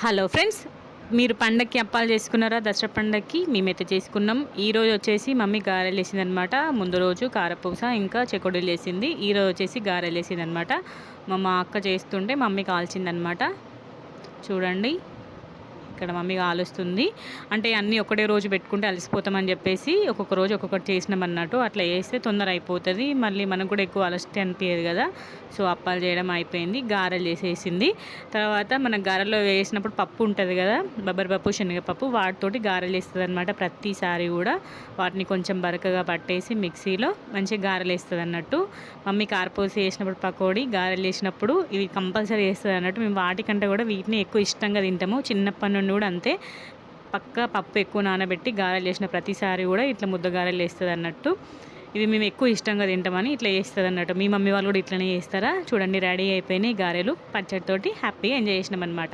Hello friends, మీరు పండక్కి అప్పాలు చేసుకున్నారా? దసరా పండక్కి మేమైతే చేసుకున్నాం. ఈరోజు వచ్చేసి మమ్మీ గారెలు వేసిందనమాట. ముందు రోజు కారపూస ఇంకా చెకోడీలు వేసింది. ఈరోజు వచ్చేసి గారెలు వేసిందనమాట. మా అక్క చేస్తుంటే మమ్మీ కాల్చిందనమాట. చూడండి, ఇక్కడ మమ్మీ కాలుస్తుంది. అంటే అన్నీ ఒకటే రోజు పెట్టుకుంటే అలసిపోతామని చెప్పేసి ఒక్కొక్క రోజు ఒక్కొక్కటి చేసినాం అన్నట్టు. అట్లా చేస్తే తొందర అయిపోతుంది, మళ్ళీ మనకు కూడా ఎక్కువ అలసట అనిపించదు కదా. సో అప్పాలు చేయడం అయిపోయింది, గారెలు చేసేసింది. తర్వాత మన గారెలో వేసినప్పుడు పప్పు ఉంటుంది కదా, బొబ్బరి పప్పు శనగపప్పు, వాటితోటి గారెలు వేస్తుంది అనమాట. ప్రతిసారి కూడా వాటిని కొంచెం బరకగా పట్టేసి మిక్సీలో మంచిగా గారెలు వేస్తుంది అన్నట్టు. మమ్మీ కారపూస వేసినప్పుడు పకోడీ, గారెలు వేసినప్పుడు ఇవి కంపల్సరీ వేస్తుంది అన్నట్టు. మేము వాటికంటే కూడా వీటిని ఎక్కువ ఇష్టంగా తింటాము. చిన్నప్పటి నుండి కూడా అంతే. పక్కా పప్పు ఎక్కువ నానబెట్టి గారెలు చేసిన ప్రతిసారి కూడా ఇట్లా ముద్ద గారెలు వేస్తుంది అన్నట్టు. ఇవి మేము ఎక్కువ ఇష్టంగా తింటామని ఇట్లా చేస్తుంది అన్నట్టు. మీ మమ్మీ వాళ్ళు కూడా ఇట్లనే చేస్తారా? చూడండి, రెడీ అయిపోయినాయి గారెలు. పచ్చడితోటి హ్యాపీగా ఎంజాయ్ చేసినాం అనమాట.